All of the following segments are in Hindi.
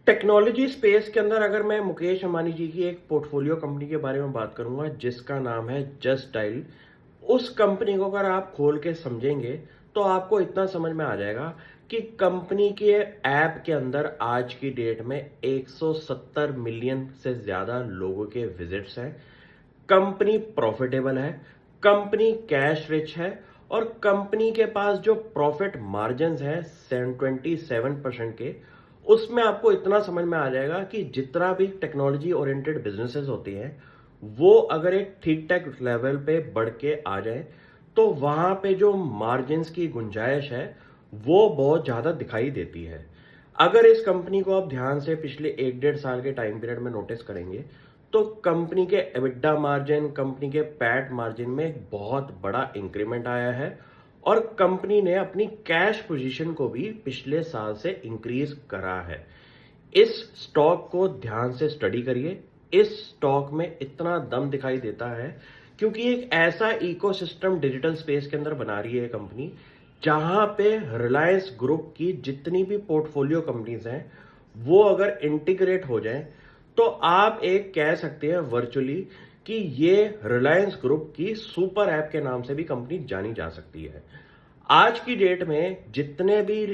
टेक्नोलॉजी स्पेस के अंदर अगर मैं मुकेश अंबानी जी की एक पोर्टफोलियो कंपनी के बारे में बात करूंगा जिसका नाम है जस्ट डायल। उस कंपनी को अगर आप खोल के समझेंगे तो आपको इतना समझ में आ जाएगा कि कंपनी के ऐप के अंदर आज की डेट में 170 मिलियन से ज्यादा लोगों के विजिट्स हैं। कंपनी प्रॉफिटेबल है, कंपनी कैश रिच है और कंपनी के पास जो प्रॉफिट मार्जिन है 27% के, उसमें आपको इतना समझ में आ जाएगा कि जितना भी टेक्नोलॉजी ओरिएंटेड बिजनेसेस होती हैं वो अगर एक ठीक ठाक लेवल पे बढ़ के आ जाए तो वहां पे जो मार्जिन की गुंजाइश है वो बहुत ज्यादा दिखाई देती है। अगर इस कंपनी को आप ध्यान से पिछले 1-1.5 साल के टाइम पीरियड में नोटिस करेंगे तो कंपनी के एबिटा मार्जिन, कंपनी के पैट मार्जिन में एक बहुत बड़ा इंक्रीमेंट आया है और कंपनी ने अपनी कैश पोजीशन को भी पिछले साल से इंक्रीज करा है। इस स्टॉक को ध्यान से स्टडी करिए। इस स्टॉक में इतना दम दिखाई देता है क्योंकि एक ऐसा इकोसिस्टम डिजिटल स्पेस के अंदर बना रही है कंपनी जहां पे रिलायंस ग्रुप की जितनी भी पोर्टफोलियो कंपनीज हैं वो अगर इंटीग्रेट हो जाएं तो आप एक कह सकते हैं वर्चुअली कि ये रिलायंस ग्रुप की सुपर ऐप के नाम से भी कंपनी जानी जा सकती है। आज की डेट में जितने भी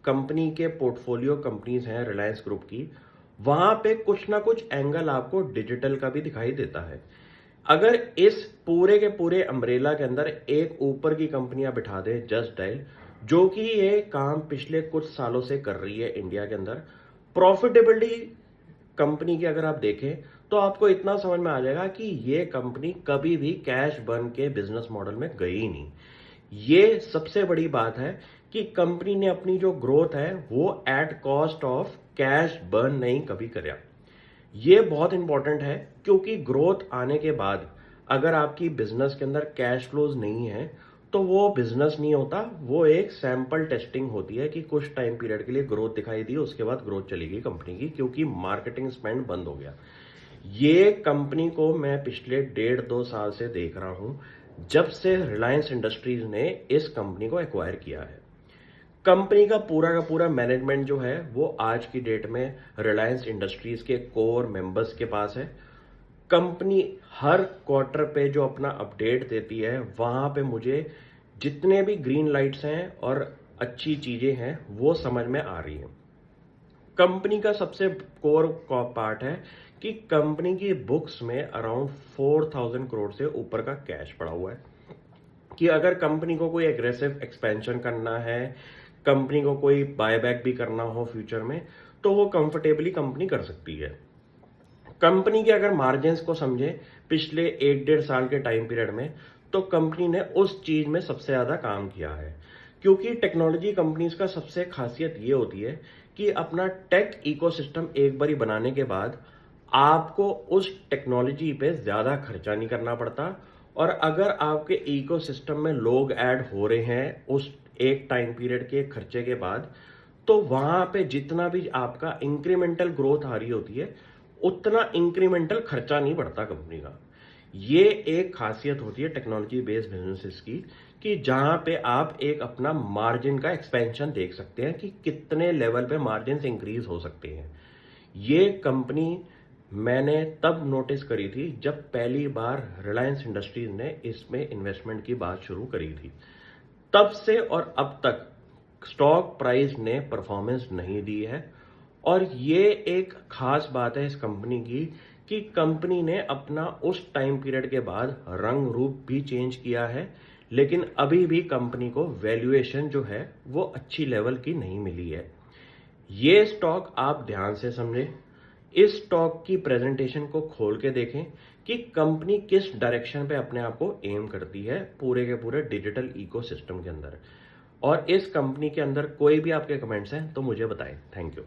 कंपनी के पोर्टफोलियो कंपनीज हैं रिलायंस ग्रुप की, वहां पे कुछ ना कुछ एंगल आपको डिजिटल का भी दिखाई देता है। अगर इस पूरे के पूरे अम्ब्रेला के अंदर एक ऊपर की कंपनियां बिठा दे जस्ट डायल, जो कि ये काम पिछले कुछ सालों से कर रही है इंडिया के अंदर, प्रॉफिटेबिलिटी कंपनी की अगर आप देखें तो आपको इतना समझ में आ जाएगा कि ये कंपनी कभी भी कैश बर्न के बिजनेस मॉडल में गई नहीं। ये सबसे बड़ी बात है कि कंपनी ने अपनी जो ग्रोथ है वो at cost of cash burn नहीं कभी करा। ये बहुत इंपॉर्टेंट है क्योंकि ग्रोथ आने के बाद अगर आपकी बिजनेस के अंदर कैश फ्लोज नहीं है तो वो बिजनेस नहीं होता, वो एक सैंपल टेस्टिंग होती है कि कुछ टाइम पीरियड के लिए ग्रोथ दिखाई दी, उसके बाद ग्रोथ चली गई कंपनी की क्योंकि मार्केटिंग स्पेंड बंद हो गया। ये कंपनी को मैं पिछले 1.5-2 साल से देख रहा हूं जब से रिलायंस इंडस्ट्रीज ने इस कंपनी को एक्वायर किया है। कंपनी का पूरा मैनेजमेंट जो है वो आज की डेट में रिलायंस इंडस्ट्रीज के कोर मेंबर्स के पास है। कंपनी हर क्वार्टर पे जो अपना अपडेट देती है वहां पे मुझे जितने भी ग्रीन लाइट्स हैं और अच्छी चीजें हैं वो समझ में आ रही हैं। कंपनी का सबसे कोर पार्ट है कि कंपनी की बुक्स में अराउंड 4,000 करोड़ से ऊपर का कैश पड़ा हुआ है कि अगर कंपनी को कोई एग्रेसिव एक्सपेंशन करना है, कंपनी को कोई बायबैक भी करना हो फ्यूचर में, तो वो कंफर्टेबली कंपनी कर सकती है। कंपनी के अगर मार्जिन को समझे पिछले 1-1.5 साल के टाइम पीरियड में, तो कंपनी ने उस चीज में सबसे ज्यादा काम किया है क्योंकि टेक्नोलॉजी कंपनीज का सबसे खासियत ये होती है कि अपना टेक इकोसिस्टम एक बारी बनाने के बाद आपको उस टेक्नोलॉजी पे ज्यादा खर्चा नहीं करना पड़ता और अगर आपके इकोसिस्टम में लोग ऐड हो रहे हैं उस एक टाइम पीरियड के खर्चे के बाद, तो वहां पे जितना भी आपका इंक्रीमेंटल ग्रोथ आ रही होती है उतना इंक्रीमेंटल खर्चा नहीं बढ़ता कंपनी का। ये एक खासियत होती है टेक्नोलॉजी बेस्ड बिजनेसेस की कि जहां पे आप एक अपना मार्जिन का एक्सपेंशन देख सकते हैं कि कितने लेवल पे मार्जिन इंक्रीज हो सकते हैं। ये कंपनी मैंने तब नोटिस करी थी जब पहली बार रिलायंस इंडस्ट्रीज ने इसमें इन्वेस्टमेंट की बात शुरू करी थी। तब से और अब तक स्टॉक प्राइस ने परफॉर्मेंस नहीं दी है और ये एक खास बात है इस कंपनी की कि कंपनी ने अपना उस टाइम पीरियड के बाद रंग रूप भी चेंज किया है, लेकिन अभी भी कंपनी को वैल्यूएशन जो है वो अच्छी लेवल की नहीं मिली है। ये स्टॉक आप ध्यान से समझें, इस स्टॉक की प्रेजेंटेशन को खोल के देखें कि कंपनी किस डायरेक्शन पे अपने आप को एम करती है पूरे के पूरे डिजिटल इकोसिस्टम के अंदर। और इस कंपनी के अंदर कोई भी आपके कमेंट्स हैं तो मुझे बताएं। Thank you.